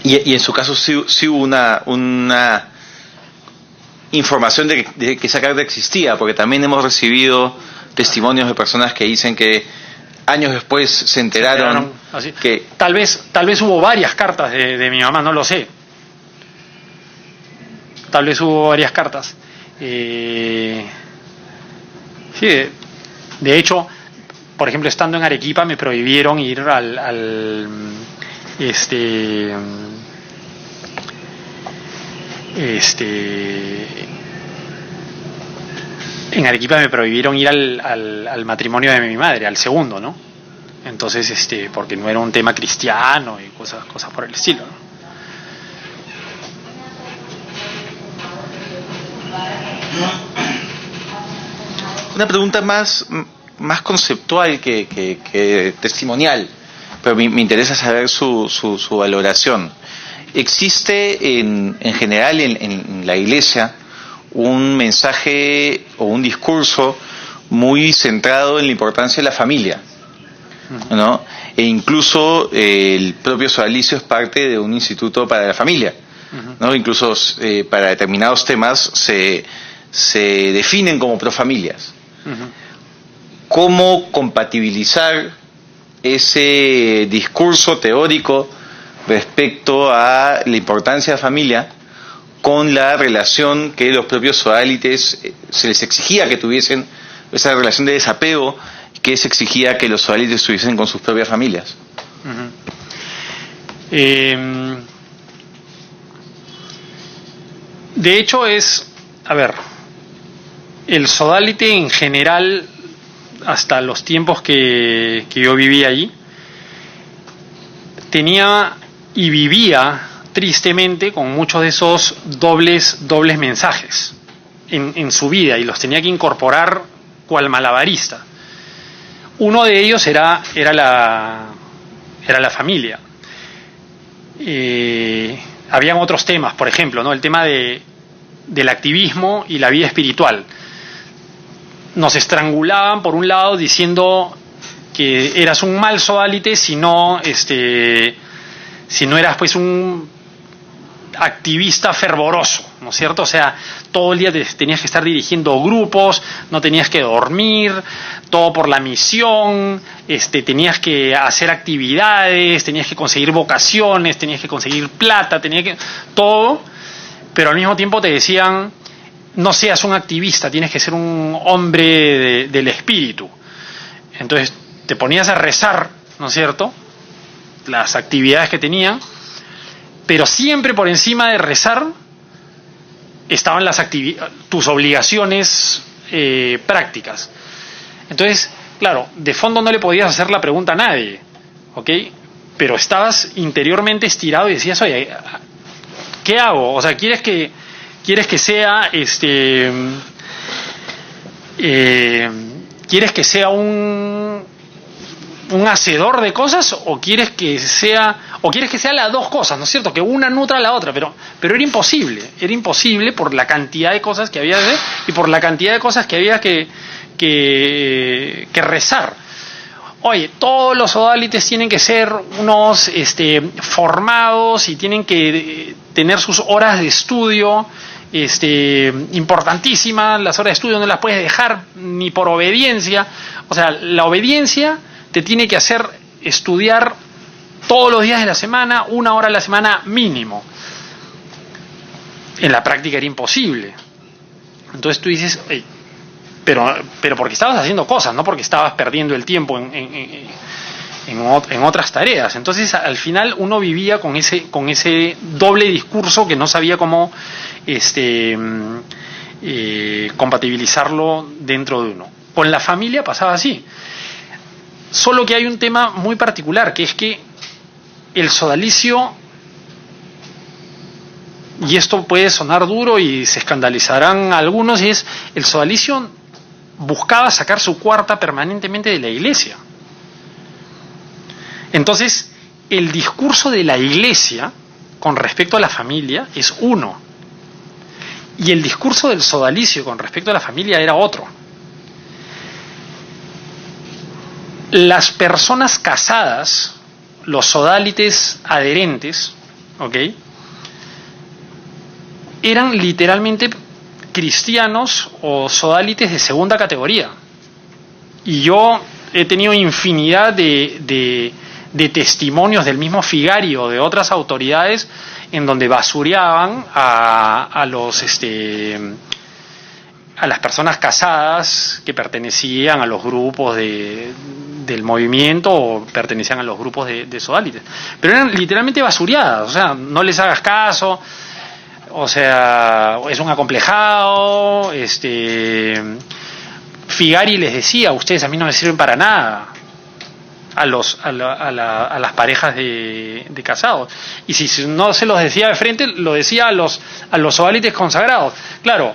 Y en su caso sí hubo una información de que esa carta existía, porque también hemos recibido testimonios de personas que dicen que años después se enteraron así. Que tal vez hubo varias cartas de mi mamá, no lo sé. Tal vez hubo varias cartas. Sí, de hecho, por ejemplo, estando en Arequipa me prohibieron ir en Arequipa me prohibieron ir al matrimonio de mi madre, al segundo, ¿no? Entonces, porque no era un tema cristiano y cosas por el estilo, ¿no? Una pregunta más conceptual que testimonial, pero me interesa saber su valoración. ¿Existe en general en la Iglesia un mensaje o un discurso muy centrado en la importancia de la familia, ¿no? E incluso el propio sodalicio es parte de un instituto para la familia, ¿no? Incluso para determinados temas se definen como profamilias. ¿Cómo compatibilizar ese discurso teórico respecto a la importancia de la familia con la relación que los propios sodalites se les exigía que tuviesen, esa relación de desapego que se exigía que los sodalites tuviesen con sus propias familias? De hecho el sodalite en general, hasta los tiempos que yo viví allí, tenía y vivía tristemente con muchos de esos dobles mensajes en su vida, y los tenía que incorporar cual malabarista. Uno de ellos era la familia. Habían otros temas, por ejemplo, ¿no? El tema del activismo y la vida espiritual. Nos estrangulaban por un lado diciendo que eras un mal sodalite si no eras pues un activista fervoroso, ¿no es cierto? O sea, todo el día tenías que estar dirigiendo grupos, no tenías que dormir, todo por la misión, tenías que hacer actividades, tenías que conseguir vocaciones, tenías que conseguir plata, todo, pero al mismo tiempo te decían: no seas un activista, tienes que ser un hombre del espíritu. Entonces te ponías a rezar, ¿no es cierto?, las actividades que tenían, pero siempre por encima de rezar estaban tus obligaciones prácticas. Entonces, claro, de fondo no le podías hacer la pregunta a nadie, ¿ok? Pero estabas interiormente estirado y decías: oye, ¿qué hago? O sea, ¿quieres que sea ¿quieres que sea un hacedor de cosas, o quieres que sea las dos cosas, ¿no es cierto? Que una nutra a la otra, pero era imposible por la cantidad de cosas que había que hacer y por la cantidad de cosas que había que rezar. Oye, todos los sodalites tienen que ser unos formados y tienen que tener sus horas de estudio importantísimas. Las horas de estudio no las puedes dejar ni por obediencia. O sea, la obediencia te tiene que hacer estudiar todos los días de la semana, 1 hora a la semana mínimo. En la práctica era imposible. Entonces tú dices: hey, pero porque estabas haciendo cosas, no porque estabas perdiendo el tiempo en otras tareas. Entonces al final uno vivía con ese doble discurso que no sabía cómo compatibilizarlo dentro de uno. Con la familia pasaba así. Solo que hay un tema muy particular, que es que el sodalicio, y esto puede sonar duro y se escandalizarán algunos, y es: el sodalicio buscaba sacar su cuarta permanentemente de la Iglesia. Entonces, el discurso de la Iglesia con respecto a la familia es uno, y el discurso del sodalicio con respecto a la familia era otro. Las personas casadas, los sodalites adherentes, ¿ok? Eran literalmente cristianos o sodalites de segunda categoría. Y yo he tenido infinidad de testimonios del mismo Figari o de otras autoridades en donde basureaban a las personas casadas que pertenecían a los grupos del movimiento o pertenecían a los grupos de sodalites. Pero eran literalmente basureadas, o sea, no les hagas caso, o sea, es un acomplejado, Figari les decía, ustedes a mí no me sirven para nada, a las parejas de casados. Y si no se los decía de frente, lo decía a los sodalites consagrados. Claro,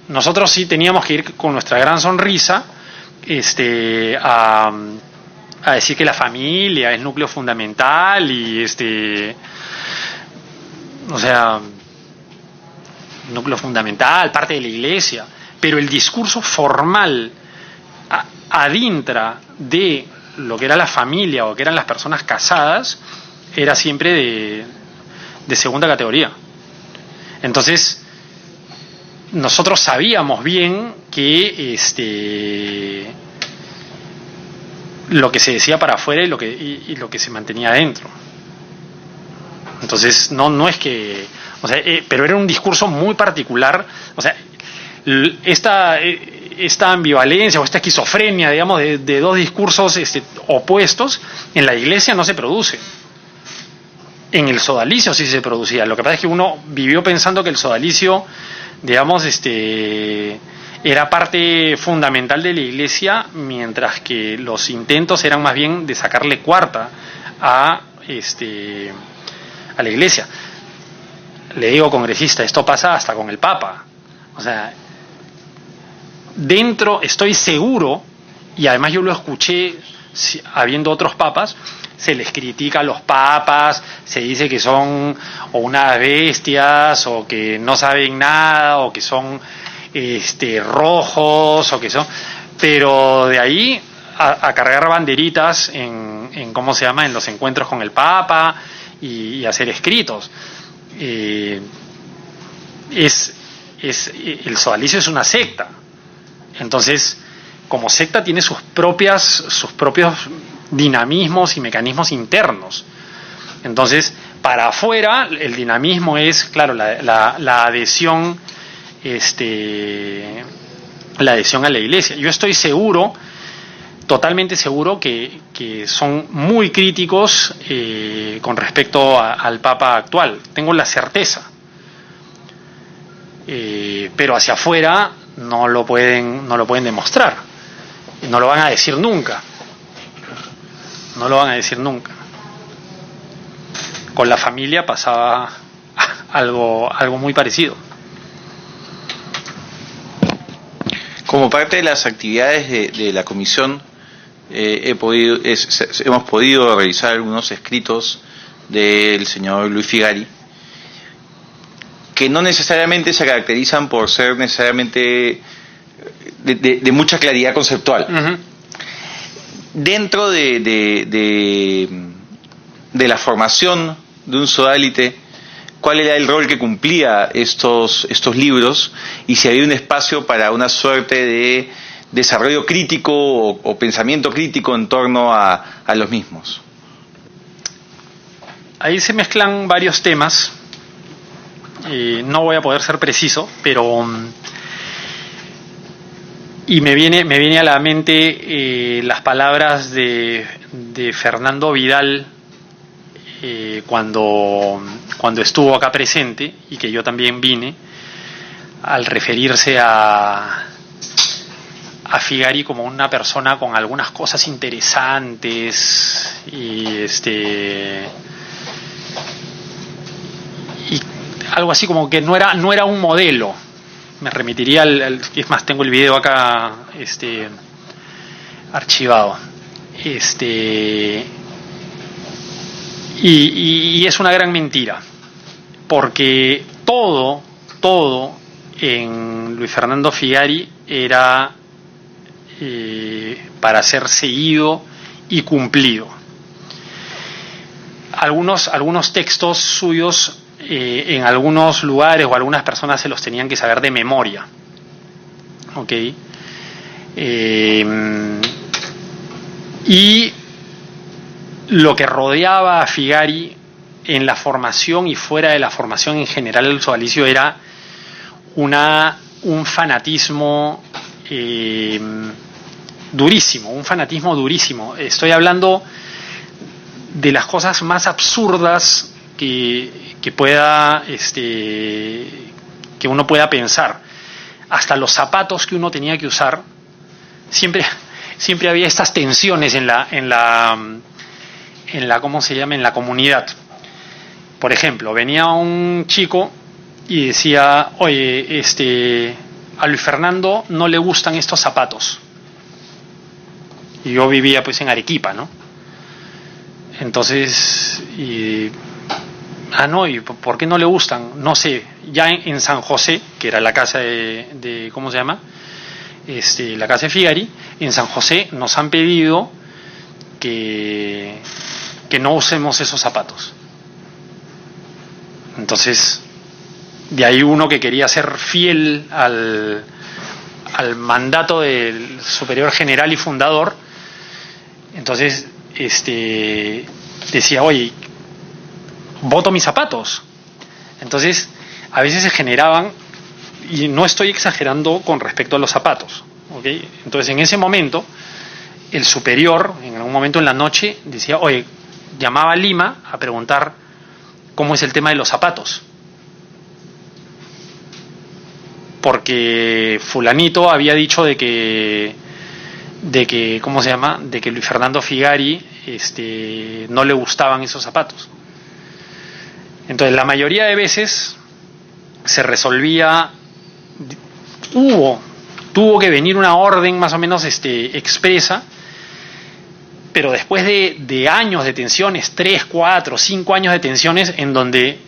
nosotros sí teníamos que ir con nuestra gran sonrisa a decir que la familia es núcleo fundamental y o sea, núcleo fundamental, parte de la iglesia, pero el discurso formal adintra de lo que era la familia o que eran las personas casadas era siempre de segunda categoría. Entonces nosotros sabíamos bien que lo que se decía para afuera y lo que se mantenía adentro. Entonces no es que, o sea, pero era un discurso muy particular. O sea, esta ambivalencia o esta esquizofrenia, digamos, de dos discursos opuestos en la iglesia no se produce. En el sodalicio sí se producía. Lo que pasa es que uno vivió pensando que el sodalicio, digamos, era parte fundamental de la iglesia, mientras que los intentos eran más bien de sacarle cuarta a la iglesia. Le digo, congresista, esto pasa hasta con el Papa. O sea, dentro, estoy seguro, y además yo lo escuché habiendo otros papas, se les critica a los papas, se dice que son o unas bestias, o que no saben nada, o que son rojos, o que son... Pero de ahí a cargar banderitas en ¿cómo se llama?, en los encuentros con el Papa y hacer escritos. El sodalicio es una secta. Entonces, como secta tiene sus propios dinamismos y mecanismos internos. Entonces, para afuera el dinamismo es, claro, la adhesión, la adhesión a la iglesia. Yo estoy seguro, totalmente seguro, que son muy críticos con respecto al Papa actual. Tengo la certeza. Pero hacia afuera no lo pueden demostrar. No lo van a decir nunca. No lo van a decir nunca. Con la familia pasaba algo muy parecido. Como parte de las actividades de la comisión, hemos podido revisar algunos escritos del señor Luis Figari, que no necesariamente se caracterizan por ser necesariamente de mucha claridad conceptual. Uh-huh. Dentro de la formación de un sodalite, ¿cuál era el rol que cumplía estos libros? Y si había un espacio para una suerte de desarrollo crítico o pensamiento crítico en torno a los mismos. Ahí se mezclan varios temas. No voy a poder ser preciso, pero y me viene a la mente las palabras de Fernando Vidal cuando estuvo acá presente, y que yo también vine, al referirse a Figari como una persona con algunas cosas interesantes y algo así como que no era un modelo. Me remitiría es más, tengo el video acá archivado. Y es una gran mentira, porque todo en Luis Fernando Figari era para ser seguido y cumplido. algunos textos suyos, en algunos lugares o algunas personas se los tenían que saber de memoria. ¿Ok? Y lo que rodeaba a Figari en la formación y fuera de la formación en general del sodalicio era un fanatismo durísimo, un fanatismo durísimo. Estoy hablando de las cosas más absurdas que pueda, que uno pueda pensar. Hasta los zapatos que uno tenía que usar, siempre había estas tensiones en la ¿cómo se llama? En la comunidad. Por ejemplo, venía un chico y decía, oye, a Luis Fernando no le gustan estos zapatos. Y yo vivía pues en Arequipa, ¿no? Entonces, no, ¿y por qué no le gustan? No sé, ya en San José, que era la casa de ¿cómo se llama? La casa de Figari, en San José nos han pedido que no usemos esos zapatos. Entonces, de ahí uno que quería ser fiel al mandato del superior general y fundador, entonces decía, oye, boto mis zapatos. Entonces, a veces se generaban, y no estoy exagerando con respecto a los zapatos, ¿okay? Entonces, en ese momento, el superior, en algún momento en la noche, decía, oye, llamaba a Lima a preguntar cómo es el tema de los zapatos. Porque fulanito había dicho de que ¿cómo se llama? De que Luis Fernando Figari no le gustaban esos zapatos. Entonces, la mayoría de veces se resolvía, tuvo que venir una orden más o menos expresa, pero después de años de tensiones, 3, 4, 5 años de tensiones, en donde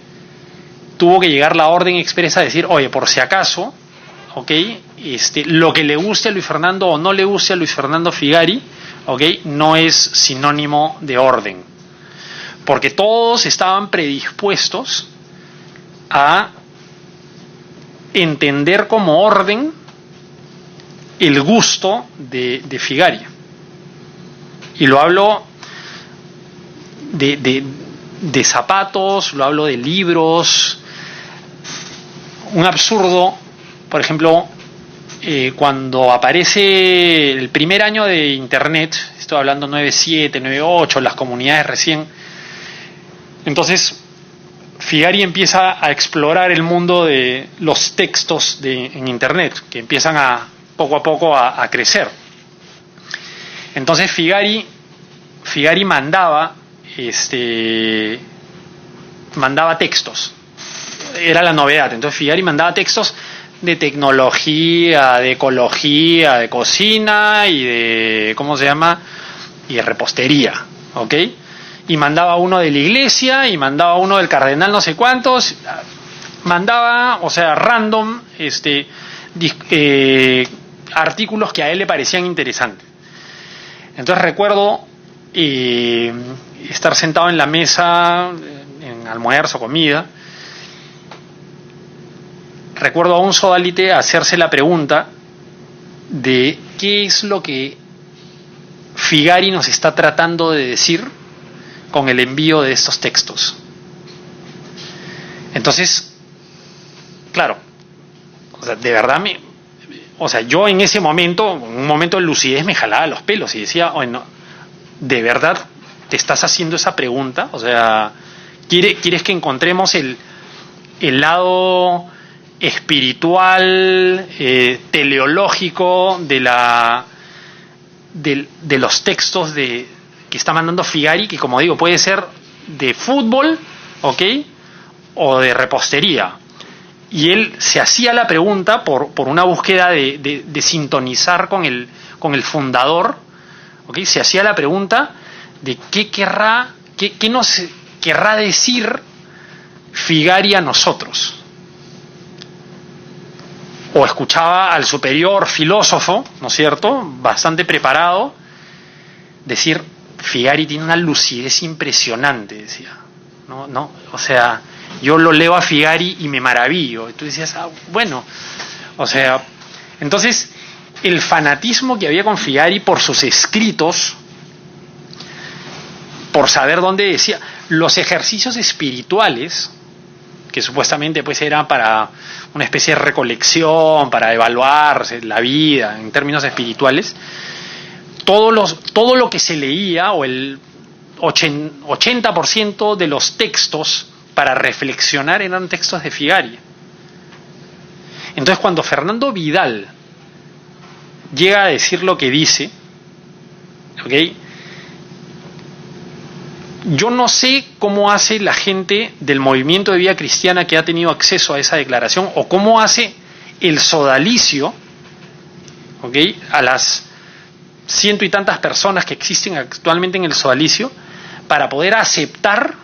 tuvo que llegar la orden expresa a decir, oye, por si acaso, ¿ok? Lo que le guste a Luis Fernando o no le guste a Luis Fernando Figari, ¿ok? No es sinónimo de orden. Porque todos estaban predispuestos a entender como orden el gusto de Figari. Y lo hablo de zapatos, lo hablo de libros. Un absurdo, por ejemplo, cuando aparece el primer año de Internet, estoy hablando 97, 98, las comunidades recién, entonces Figari empieza a explorar el mundo de los textos en Internet, que empiezan poco a poco a crecer. Entonces Figari mandaba textos. Era la novedad. Entonces Figari mandaba textos de tecnología, de ecología, de cocina y de, ¿cómo se llama? Y de repostería, ¿ok? Y mandaba uno de la iglesia y mandaba uno del cardenal no sé cuántos. Mandaba, o sea, random, artículos que a él le parecían interesantes. Entonces recuerdo estar sentado en la mesa, en almuerzo, comida. Recuerdo a un sodalite hacerse la pregunta de qué es lo que Figari nos está tratando de decir con el envío de estos textos. Entonces, claro, o sea, de verdad yo en ese momento, un momento de lucidez, me jalaba los pelos y decía, oye, no, ¿de verdad te estás haciendo esa pregunta? O sea, ¿quieres que encontremos el lado espiritual, teleológico de los textos que está mandando Figari, que como digo, puede ser de fútbol, ¿ok? O de repostería? Y él se hacía la pregunta por una búsqueda de sintonizar con el fundador, ¿ok? Se hacía la pregunta de qué nos querrá decir Figari a nosotros. O escuchaba al superior filósofo, ¿no es cierto?, bastante preparado, decir, Figari tiene una lucidez impresionante, decía. No, o sea, yo lo leo a Figari y me maravillo. Y tú decías, bueno, o sea, entonces el fanatismo que había con Figari por sus escritos, por saber dónde decía, los ejercicios espirituales, que supuestamente pues eran para una especie de recolección, para evaluarse la vida en términos espirituales, todo lo que se leía, o el 80% de los textos para reflexionar eran textos de Figari. Entonces cuando Fernando Vidal llega a decir lo que dice, ¿ok?, yo no sé cómo hace la gente del movimiento de vida cristiana que ha tenido acceso a esa declaración, o cómo hace el sodalicio, ¿ok?, a las 100 y tantas personas que existen actualmente en el sodalicio, para poder aceptar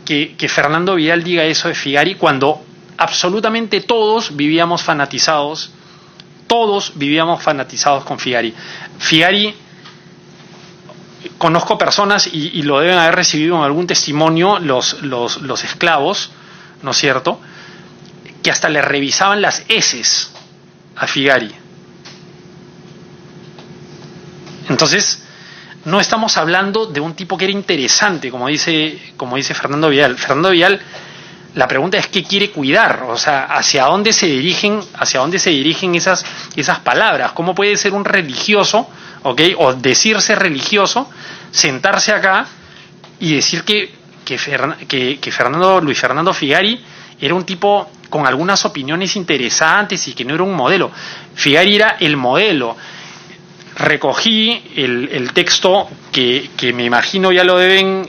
que Fernando Vidal diga eso de Figari, cuando absolutamente todos vivíamos fanatizados con Figari. Figari, conozco personas, y lo deben haber recibido en algún testimonio los esclavos, ¿no es cierto?, que hasta le revisaban las heces a Figari. Entonces, no estamos hablando de un tipo que era interesante, como dice Fernando Vidal. Fernando Vidal, la pregunta es qué quiere cuidar, o sea, hacia dónde se dirigen esas palabras. ¿Cómo puede ser un religioso, okay, o decirse religioso, sentarse acá y decir que Luis Fernando Figari era un tipo con algunas opiniones interesantes y que no era un modelo? Figari era el modelo. Recogí el texto que me imagino ya lo deben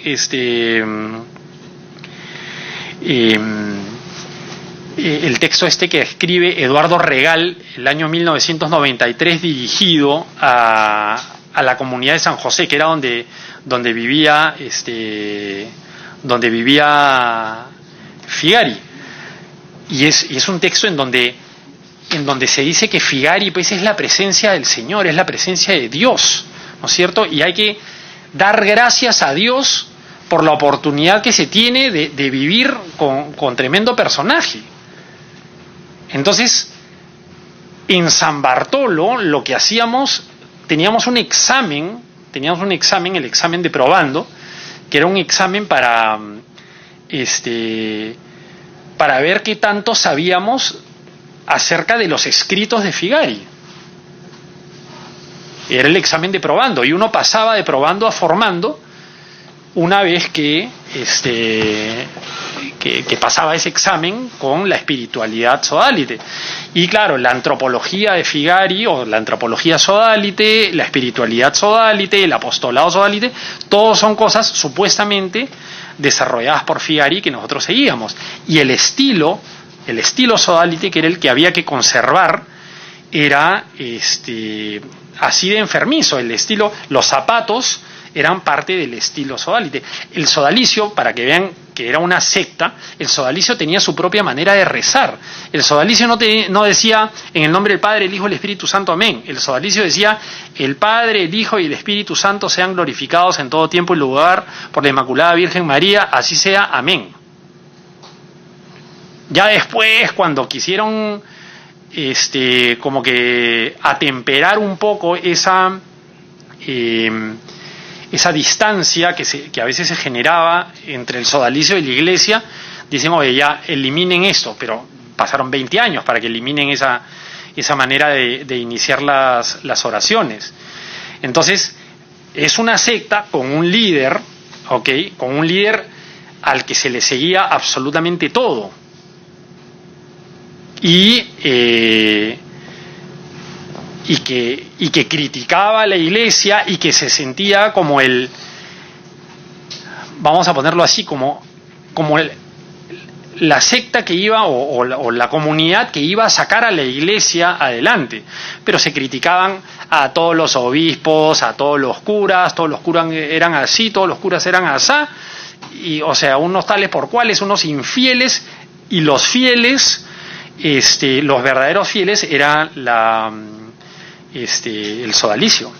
el texto que escribe Eduardo Regal el año 1993, dirigido a la comunidad de San José, que era donde vivía Figari, y es un texto en donde se dice que Figari pues es la presencia del Señor, es la presencia de Dios, ¿no es cierto? Y hay que dar gracias a Dios por la oportunidad que se tiene de vivir con tremendo personaje. Entonces, en San Bartolo lo que hacíamos, teníamos un examen, el examen de probando, que era un examen para ver qué tanto sabíamos acerca de los escritos de Figari. Era el examen de probando, y uno pasaba de probando a formando una vez que pasaba ese examen con la espiritualidad sodalite. Y claro, la antropología de Figari, o la antropología sodalite, la espiritualidad sodalite, el apostolado sodalite, todos son cosas supuestamente desarrolladas por Figari que nosotros seguíamos. Y el estilo sodalite, que era el que había que conservar, era así de enfermizo. El estilo, los zapatos eran parte del estilo sodalite. El sodalicio, para que vean que era una secta, el sodalicio tenía su propia manera de rezar. El sodalicio no decía en el nombre del Padre, el Hijo y el Espíritu Santo, amén. El sodalicio decía: el Padre, el Hijo y el Espíritu Santo sean glorificados en todo tiempo y lugar por la Inmaculada Virgen María, así sea, amén. Ya después, cuando quisieron como que atemperar un poco esa distancia que a veces se generaba entre el sodalicio y la iglesia, dicen: oye, ya eliminen esto, pero pasaron 20 años para que eliminen esa manera de iniciar las oraciones. Entonces, es una secta con un líder, ¿ok?, con un líder al que se le seguía absolutamente todo. Y que criticaba a la iglesia, y que se sentía como vamos a ponerlo así, como la secta que iba, o la comunidad que iba a sacar a la iglesia adelante. Pero se criticaban a todos los obispos, a todos los curas eran así, todos los curas eran asá, y o sea, unos tales por cuales, unos infieles, y los fieles, los verdaderos fieles, era el sodalicio.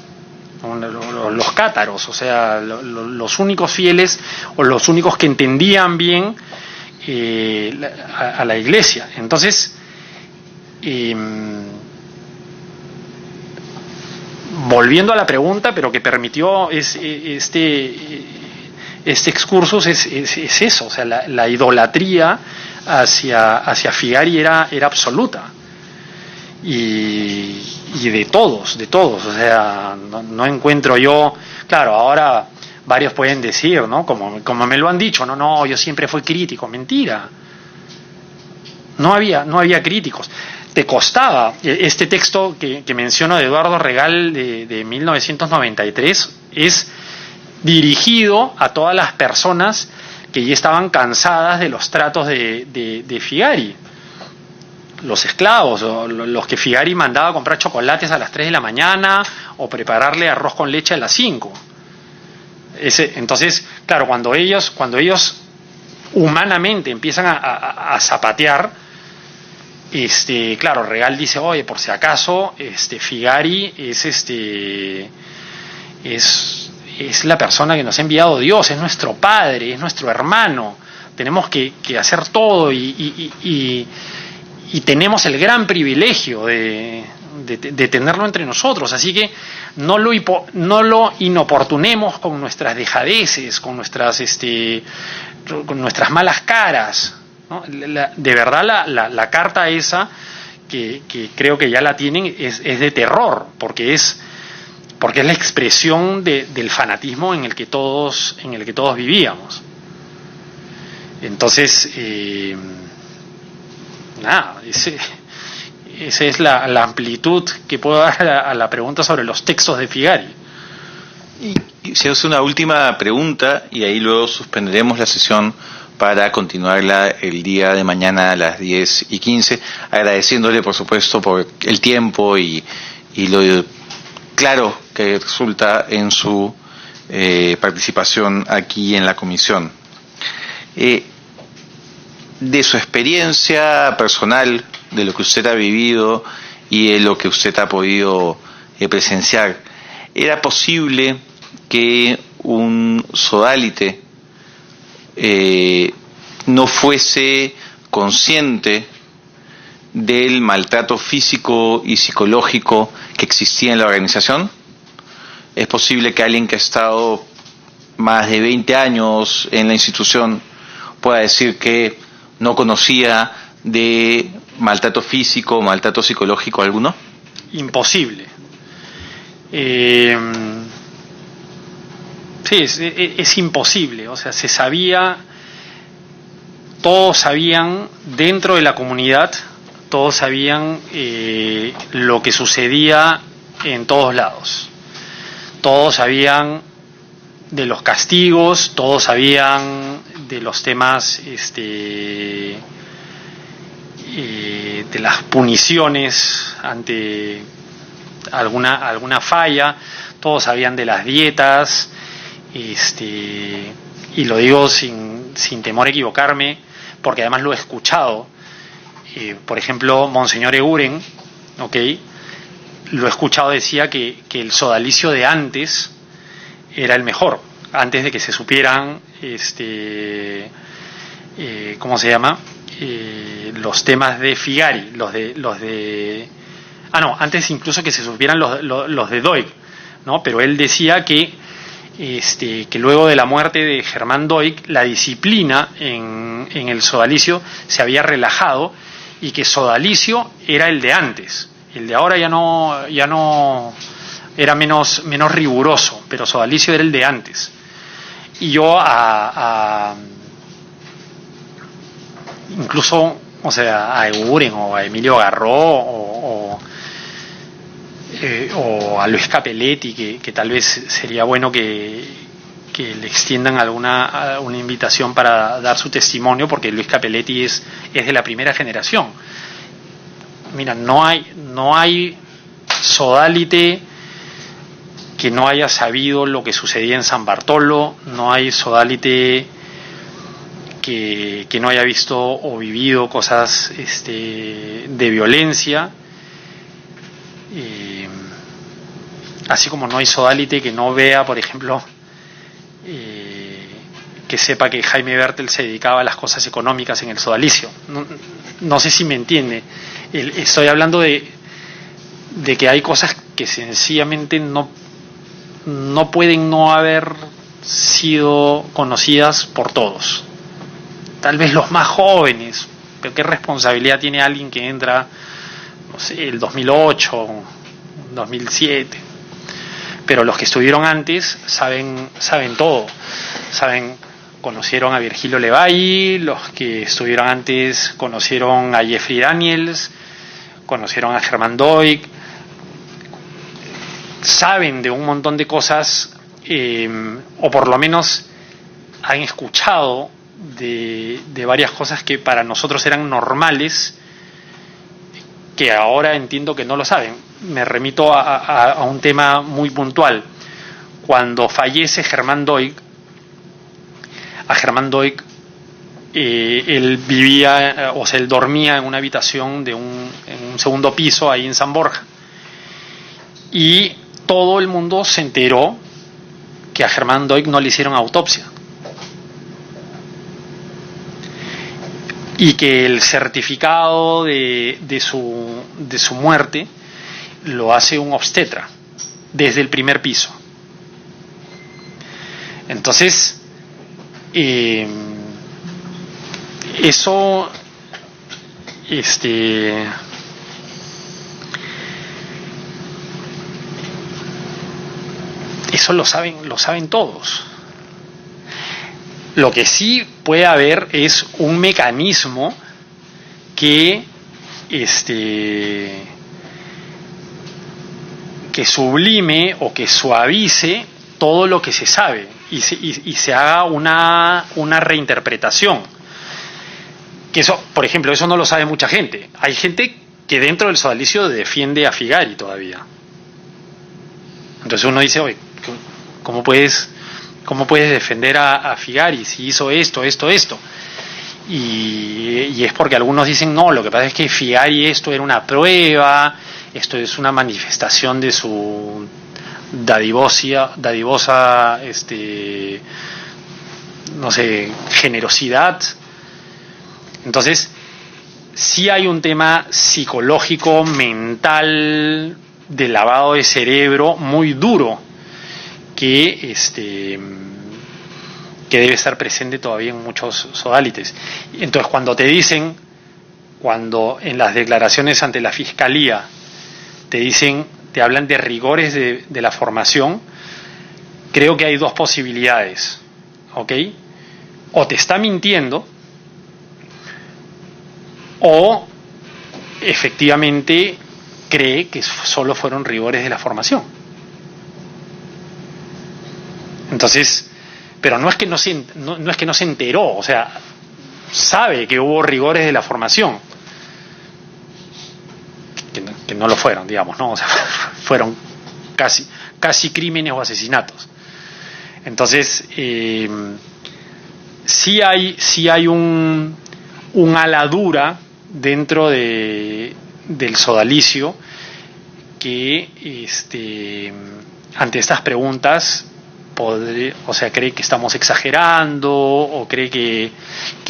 los cátaros, o sea, los únicos fieles o los únicos que entendían bien a la iglesia. Entonces, volviendo a la pregunta, pero que permitió este excursus es eso, o sea, la idolatría hacia Figari era absoluta. Y de todos, o sea, no encuentro yo, claro, ahora varios pueden decir, ¿no? Como me lo han dicho, no, yo siempre fui crítico, mentira. No había críticos. Te costaba, este texto que menciono de Eduardo Regal de 1993 es dirigido a todas las personas que ya estaban cansadas de los tratos de Figari. Los esclavos, o los que Figari mandaba a comprar chocolates a las 3 de la mañana o prepararle arroz con leche a las 5. Entonces, claro, cuando ellos humanamente empiezan a zapatear, claro, Regal dice, oye, por si acaso, Figari es la persona que nos ha enviado Dios, es nuestro padre, es nuestro hermano, tenemos que hacer todo y tenemos el gran privilegio de tenerlo entre nosotros, así que no lo inoportunemos con nuestras dejadeces, con nuestras malas caras, ¿no? De verdad la carta esa que creo que ya la tienen es de terror, porque es la expresión del fanatismo en el que todos vivíamos. Entonces, esa es la amplitud que puedo dar a la pregunta sobre los textos de Figari. Y se hace una última pregunta y ahí luego suspenderemos la sesión para continuarla el día de mañana a las 10:15, agradeciéndole por supuesto por el tiempo y lo claro que resulta en su participación aquí en la comisión. De su experiencia personal, de lo que usted ha vivido y de lo que usted ha podido presenciar, ¿era posible que un sodalite no fuese consciente del maltrato físico y psicológico que existía en la organización? ¿Es posible que alguien que ha estado más de 20 años en la institución pueda decir que no conocía de maltrato físico, maltrato psicológico alguno? Imposible. Sí, es imposible. O sea, se sabía, todos sabían dentro de la comunidad, todos sabían lo que sucedía en todos lados. Todos sabían de los castigos, todos sabían de los temas de las puniciones ante alguna falla, todos sabían de las dietas, y lo digo sin temor a equivocarme, porque además lo he escuchado. Por ejemplo, Monseñor Eguren, lo he escuchado, decía que el sodalicio de antes era el mejor, antes de que se supieran ¿cómo se llama? Los temas de Figari, antes incluso que se supieran los de Doig, ¿no? Pero él decía que luego de la muerte de Germán Doig, la disciplina en el sodalicio se había relajado y que sodalicio era el de antes. El de ahora ya no era menos riguroso, pero sodalicio era el de antes. Y yo incluso, o sea, a Eguren o a Emilio Garró o a Luis Capelletti, que tal vez sería bueno que le extiendan una invitación para dar su testimonio, porque Luis Capelletti es de la primera generación. Mira, no hay sodalite que no haya sabido lo que sucedía en San Bartolo, no hay sodalite que no haya visto o vivido cosas de violencia. Así como no hay sodalite que no vea, por ejemplo, que sepa que Jaime Bertel se dedicaba a las cosas económicas en el sodalicio. No sé si me entiende. Estoy hablando de que hay cosas que sencillamente no pueden no haber sido conocidas por todos. Tal vez los más jóvenes, pero ¿qué responsabilidad tiene alguien que entra, no sé, el 2008, 2007? Pero los que estuvieron antes saben todo. Conocieron a Virgilio Levalli, los que estuvieron antes conocieron a Jeffrey Daniels, conocieron a Germán Doig, saben de un montón de cosas, o por lo menos han escuchado de varias cosas que para nosotros eran normales, que ahora entiendo que no lo saben. Me remito a un tema muy puntual. Cuando fallece Germán Doig, él vivía, él dormía en una habitación en un segundo piso ahí en San Borja, y todo el mundo se enteró que a Germán Doig no le hicieron autopsia y que el certificado de su muerte lo hace un obstetra desde el primer piso. Entonces, eso lo saben todos. Lo que sí puede haber es un mecanismo que sublime o que suavice todo lo que se sabe y se haga una reinterpretación. Que eso, por ejemplo, eso no lo sabe mucha gente. Hay gente que dentro del sodalicio defiende a Figari todavía. Entonces uno dice, oye, ¿cómo puedes defender a Figari si hizo esto? Y es porque algunos dicen, no, lo que pasa es que Figari esto era una prueba, esto es una manifestación de su dadivosa, no sé, generosidad. Entonces, sí hay un tema psicológico, mental, de lavado de cerebro muy duro que debe estar presente todavía en muchos sodalites. Entonces, cuando en las declaraciones ante la fiscalía te hablan de rigores de la formación, creo que hay dos posibilidades, ¿ok? O te está mintiendo, o efectivamente cree que solo fueron rigores de la formación. Entonces, pero no es que no se enteró, o sea, sabe que hubo rigores de la formación, que no lo fueron, digamos, ¿no? O sea, fueron casi crímenes o asesinatos. Entonces, sí hay un ala dura dentro del sodalicio que ante estas preguntas cree que estamos exagerando, o cree que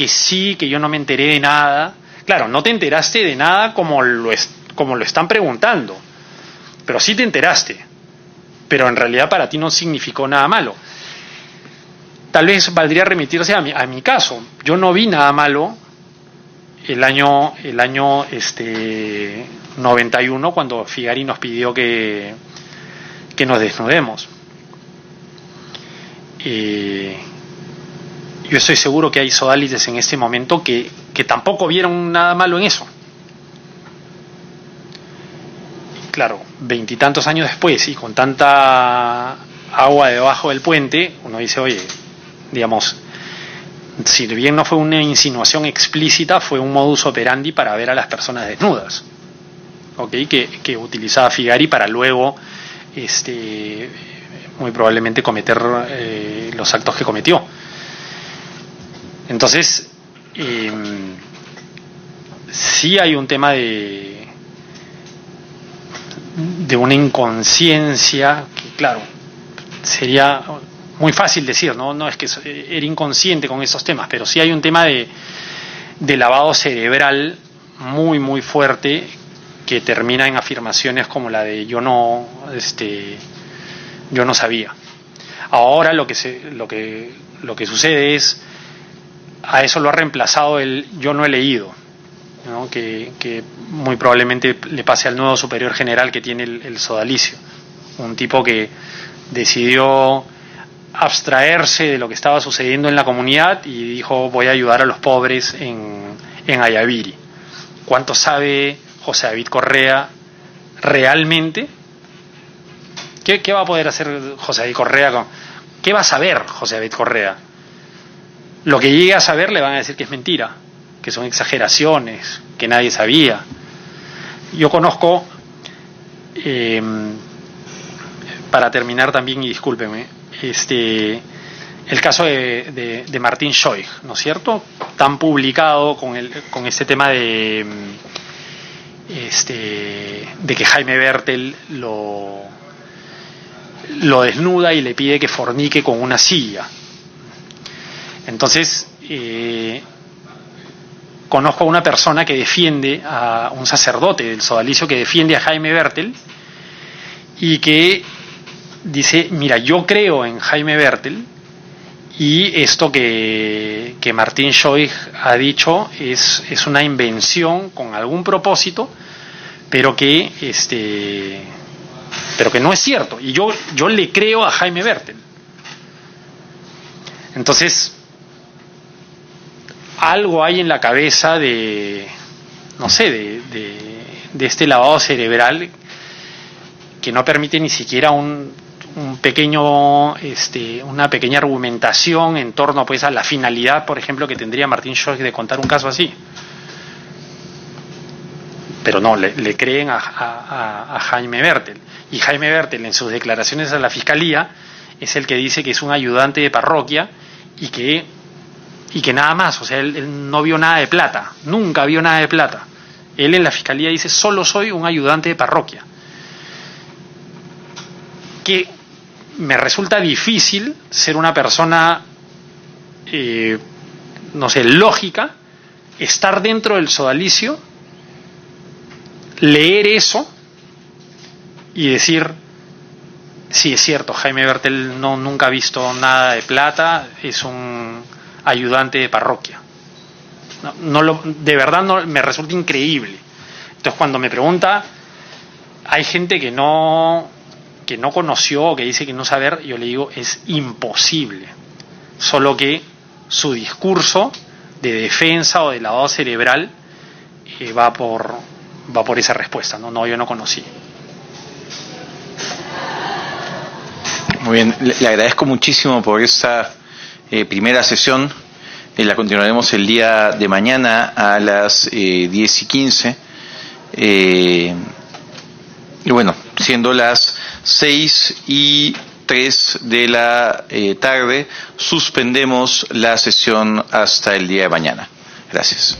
sí, que yo no me enteré de nada. Claro, no te enteraste de nada como lo están preguntando, pero sí te enteraste, pero en realidad para ti no significó nada malo. Tal vez valdría remitirse a mi caso. Yo no vi nada malo el año 91, cuando Figari nos pidió que nos desnudemos. Yo estoy seguro que hay sodalites en este momento que tampoco vieron nada malo en eso. Claro, 20 y tantos años después y con tanta agua debajo del puente, uno dice, oye, digamos, si bien no fue una insinuación explícita, fue un modus operandi para ver a las personas desnudas, ¿okay? Que utilizaba Figari para luego muy probablemente cometer los actos que cometió. Entonces, sí hay un tema de una inconsciencia que, claro, sería muy fácil decir, no es que era inconsciente con esos temas, pero sí hay un tema de lavado cerebral muy muy fuerte que termina en afirmaciones como la de yo no sabía. Ahora lo que sucede es, a eso lo ha reemplazado el yo no he leído, ¿no? Que muy probablemente le pase al nuevo superior general que tiene el sodalicio, un tipo que decidió abstraerse de lo que estaba sucediendo en la comunidad y dijo voy a ayudar a los pobres en Ayaviri. ¿Cuánto sabe José David Correa realmente? ¿Qué va a poder hacer José David Correa? ¿Qué va a saber José David Correa? Lo que llegue a saber le van a decir que es mentira, que son exageraciones, que nadie sabía. Yo conozco, para terminar también, y discúlpeme, el caso de Martín Schoich, ¿no es cierto? Tan publicado con este tema de que Jaime Bertel lo desnuda y le pide que fornique con una silla. Entonces, conozco a una persona que defiende, a un sacerdote del sodalicio que defiende a Jaime Bertel y que dice, mira, yo creo en Jaime Bertel y esto que Martín Schoich ha dicho es una invención con algún propósito, pero que no es cierto, y yo le creo a Jaime Bertel. Entonces, algo hay en la cabeza de este lavado cerebral que no permite ni siquiera una pequeña argumentación en torno pues a la finalidad, por ejemplo, que tendría Martín Schoich de contar un caso así. Pero no, le creen a Jaime Bertel. Y Jaime Bertel, en sus declaraciones a la Fiscalía, es el que dice que es un ayudante de parroquia y que nada más, o sea, él no vio nada de plata, nunca vio nada de plata. Él en la Fiscalía dice, solo soy un ayudante de parroquia. Que me resulta difícil ser una persona, lógica, estar dentro del sodalicio, leer eso y decir, sí, es cierto, Jaime Bertel nunca ha visto nada de plata, es un ayudante de parroquia. De verdad me resulta increíble. Entonces, cuando me pregunta, hay gente que no conoció o que dice que no saber, yo le digo, es imposible. Solo que su discurso de defensa o de lavado cerebral va por esa respuesta. No, yo no conocí. Muy bien, le agradezco muchísimo por esta primera sesión. La continuaremos el día de mañana a las 10:15. Y bueno, siendo las 6:03 de la tarde, suspendemos la sesión hasta el día de mañana. Gracias.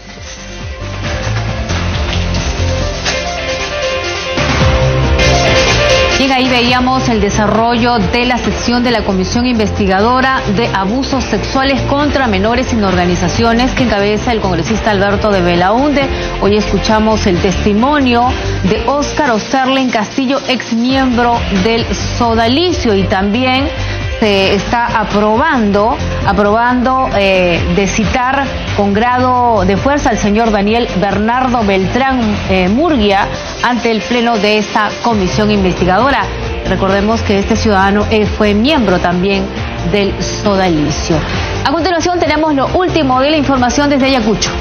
Bien, ahí veíamos el desarrollo de la sesión de la Comisión Investigadora de Abusos Sexuales contra Menores en Organizaciones que encabeza el congresista Alberto de Belaúnde. Hoy escuchamos el testimonio de Óscar Osterlen Castillo, ex miembro del sodalicio, y también se está aprobando de citar con grado de fuerza al señor Daniel Bernardo Beltrán Murguía ante el pleno de esta comisión investigadora. Recordemos que este ciudadano fue miembro también del sodalicio. A continuación tenemos lo último de la información desde Ayacucho.